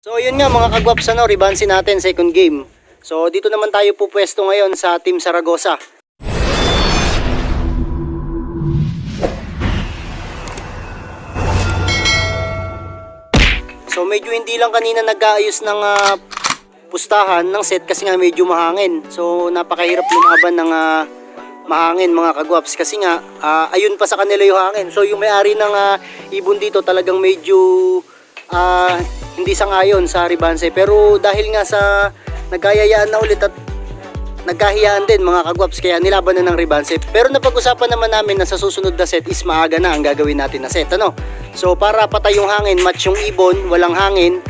So yun nga mga kagwaps, rebansi natin second game. So dito naman tayo pupwesto ngayon sa Team Zaragoza. So medyo hindi lang kanina nag-aayos ng pustahan ng set kasi nga medyo mahangin. So napakahirap lumaban ng mahangin mga kagwaps kasi nga ayun pa sa kanila yung hangin. So yung may-ari ng ibon dito talagang medyo hindi sang-ayon sa Ribanse, pero dahil nga sa nagkayayaan na ulit at nagkahiyaan din mga kagwaps, kaya nilaban na ng Ribanse. Pero napag-usapan naman namin na sa susunod na set is maaga na ang gagawin natin na set, so para patay yung hangin, match yung ibon, walang hangin,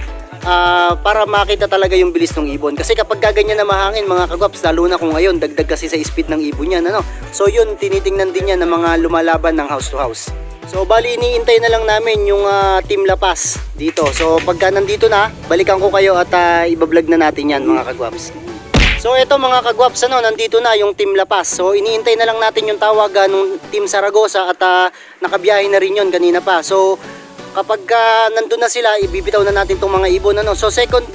para makita talaga yung bilis ng ibon. Kasi kapag gaganyan na mahangin mga kagwaps, lalo na kung ngayon dagdag kasi sa speed ng ibon yan, so yun tinitingnan din yan ng mga lumalaban ng house to house. So bali iniintay na lang namin yung Team La Paz dito. So pagka nandito na, balikan ko kayo at ibablog na natin yan mga kagwaps. So eto mga kagwaps, nandito na yung Team La Paz. So iniintay na lang natin yung tawag ng Team Zaragoza at nakabiyahe na rin yun kanina pa. So kapag nandun na sila, ibibitaw na natin tong mga ibon. So second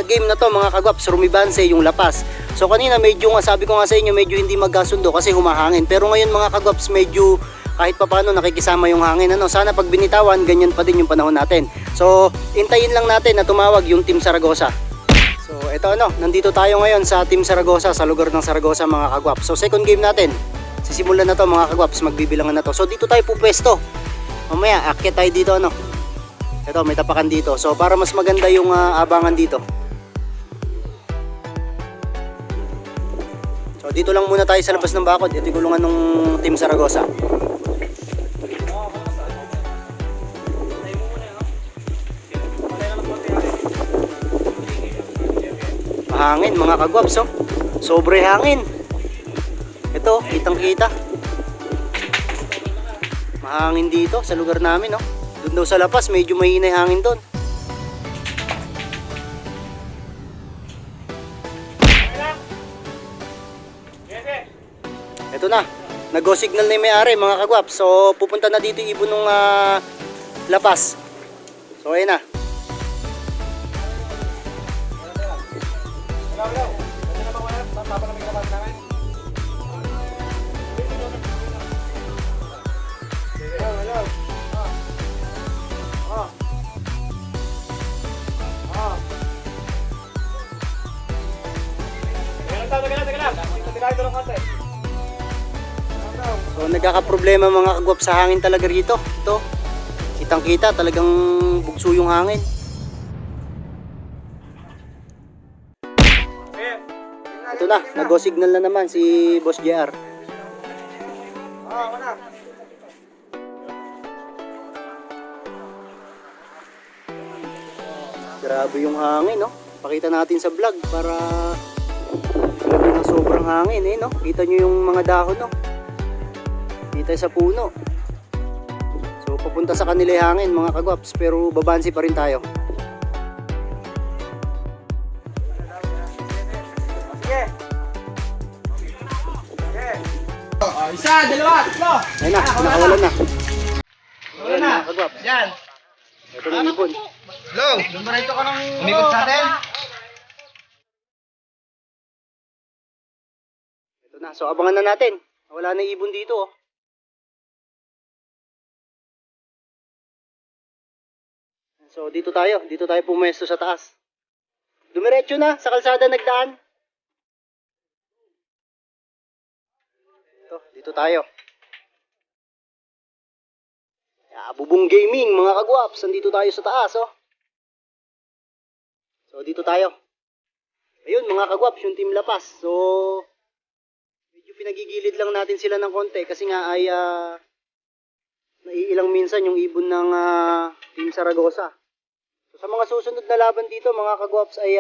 game na to mga kagwaps, Rumibanse yung La Paz. So kanina medyo sabi ko nga sa inyo, medyo hindi magkasundo kasi humahangin. Pero ngayon mga kagwaps, medyo kahit pa paano nakikisama yung hangin. Sana pag binitawan, ganyan pa din yung panahon natin. So intayin lang natin na tumawag yung Team Zaragoza. So ito nandito tayo ngayon sa Team Zaragoza, sa lugar ng Zaragoza mga kagwaps. So second game natin, sisimulan na to mga kagwaps, magbibilangan na to. So dito tayo pupwesto. Mamaya akyat tayo dito Ito may tapakan dito. So para mas maganda yung abangan dito. So dito lang muna tayo sa labas ng bakod. Ito yung gulungan ng Team Zaragoza. Hangin mga kagwaps, sobre hangin. Ito, kitang kita. Mahangin dito sa lugar namin, Doon daw sa Lapas, medyo mahina yung hangin doon. Ito na, nag-go signal na yung may-ari mga kagwaps. So pupunta na dito yung ibon ng Lapas. So ayun na. So nagkakaproblema mga kagwaps sa hangin talaga rito. Ito, kitang kita talagang bugso yung hangin. Ito na, nag-go signal na naman si Boss JR. Grabe yung hangin, Pakita natin sa vlog para grabe na sobrang hangin, Kita nyo yung mga dahon, Kita sa puno. So papunta sa kanila yung hangin mga kagwaps, pero babansi pa rin tayo. Isa, dalawa, tatlo. Ayun na, nakawalan na. Wala na. Kagwaps. Yan. Ito na ibon. Hello. Dumarito ka ng umikot sa atin. Ito na, so abangan na natin. Wala na ibon dito, So dito tayo pumesto sa taas. Dumiretso na, sa kalsada nagdaan. Dito tayo. Bubong Gaming mga kagwaps, nandito tayo sa taas, So dito tayo. Ayun mga kagwaps, yung Team La Paz. So medyo pinagigilid lang natin sila ng konti kasi nga ay naiilang minsan yung ibon ng Team Zaragoza. So sa mga susunod na laban dito mga kagwaps ay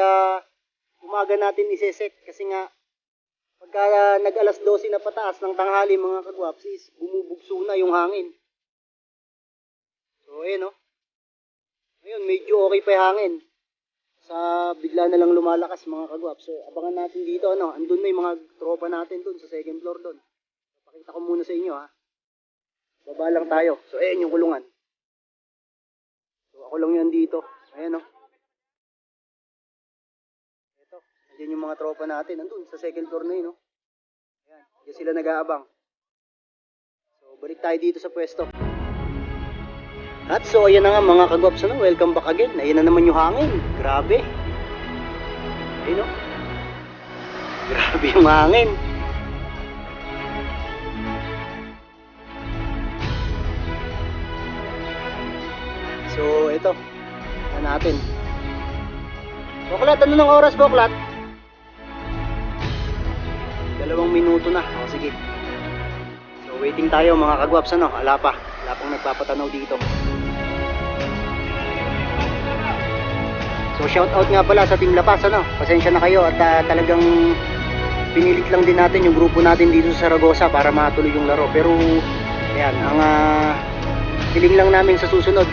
umaga natin iseset kasi nga pagka nag-alas 12 na pataas ng tanghali mga kagwaps is bumubugso na yung hangin. So ayun Ngayon medyo okay pa yung hangin. Sa bigla na lang lumalakas mga kagwaps. So abangan natin dito andun na yung mga tropa natin dun sa second floor dun. Pakita ko muna sa inyo Baba lang tayo. So ayun yung kulungan. So ako lang yan dito. Ayan Ito, andyan yung mga tropa natin. Nandun sa second floor na yun, no? Ayan, diyan sila nag-aabang. So, balik tayo dito sa pwesto. At so, ayan na nga mga kagwaps, ano? Welcome back again. Ayan na naman yung hangin. Grabe. Ayun, no? Grabe yung hangin. So, ito. Ano natin? Boklat, ano ng oras, Boklat? 2 minuto na. O, sige. So, waiting tayo mga kagwaps, ano? Wala pa. Wala pang nagpapatanaw dito. So, shout out nga pala sa Team Lapas, ano? Pasensya na kayo at talagang pinilit lang din natin yung grupo natin dito sa Saragosa para matuloy yung laro. Pero, ayan, ang hiling lang namin sa susunod,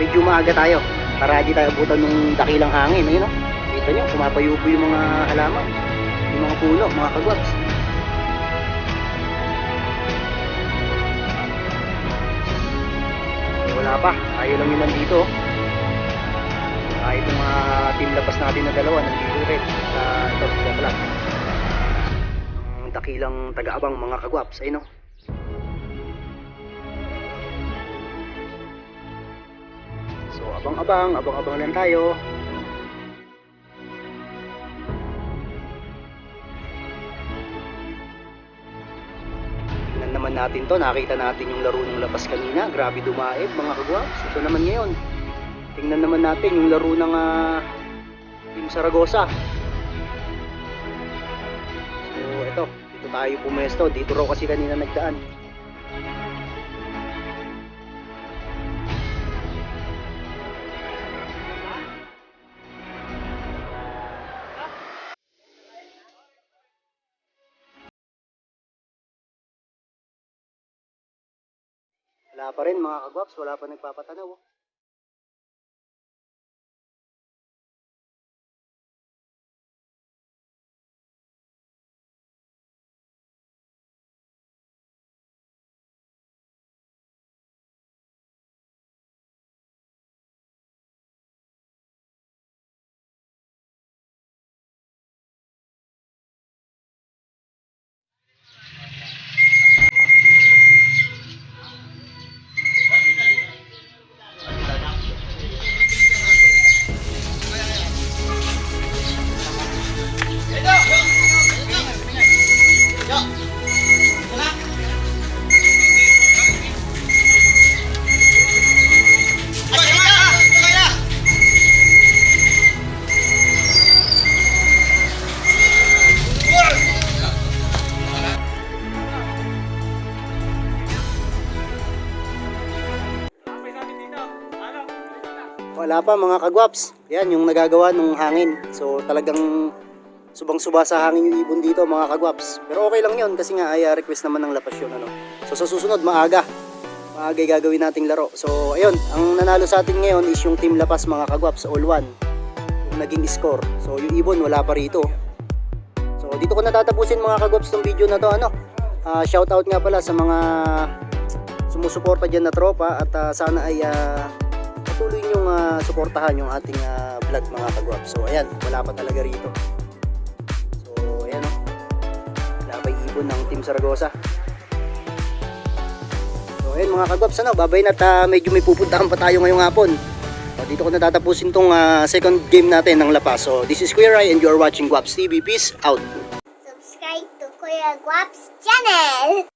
medyo maaga tayo para di tayo abutan ng dakilang hangin. Ayun, no? Kita nyo, pumapayubo yung mga halaman, yung mga puno, mga kagwaps. Wala pa, tayo lang yun nandito. Kahit yung mga team labas natin na dalawa nandito rin sa ito, Boklat. Ang dakilang taga-abang mga kagwaps, ayun, no? So abang-abang lang tayo. Tingnan naman natin to, nakita natin yung laro ng labas kanina. Grabe dumaib mga kagwaps. Ito naman ngayon. Tingnan naman natin yung laro ng Team Saragosa. So ito, dito tayo pumesto. Dito raw kasi kanina nagdaan. Wala pa rin mga kagwaps, wala pa nagpapatanaw. Oh. Wala pa mga kagwaps. Yan yung nagagawa ng hangin. So talagang subang-suba sa hangin yung ibon dito mga kagwaps. Pero okay lang yun kasi nga ay request naman ng Lapas yun, ano. So sa susunod maaga gagawin nating laro. So ayun, ang nanalo sa atin ngayon is yung Team Lapas mga kagwaps, all one. Yung naging score. So yung ibon wala pa rito. So dito ko natatapusin mga kagwaps tong video na to, ano. Shout out nga pala sa mga sumusuporta dyan na tropa at sana ay patuloy nyong suportahan yung ating vlog mga kagwaps. So ayan, wala pa talaga rito. So ayan, oh. Wala pa yung ibon ng Team Saragosa. So ayan mga kagwaps, ano, babay na at medyo may pupuntahan pa tayo ngayong hapon. So, dito ko natatapusin tong second game natin ng Lapas. So this is Kuya Rai and you are watching Guaps TV. Peace out! Subscribe to Kuya Guap's channel!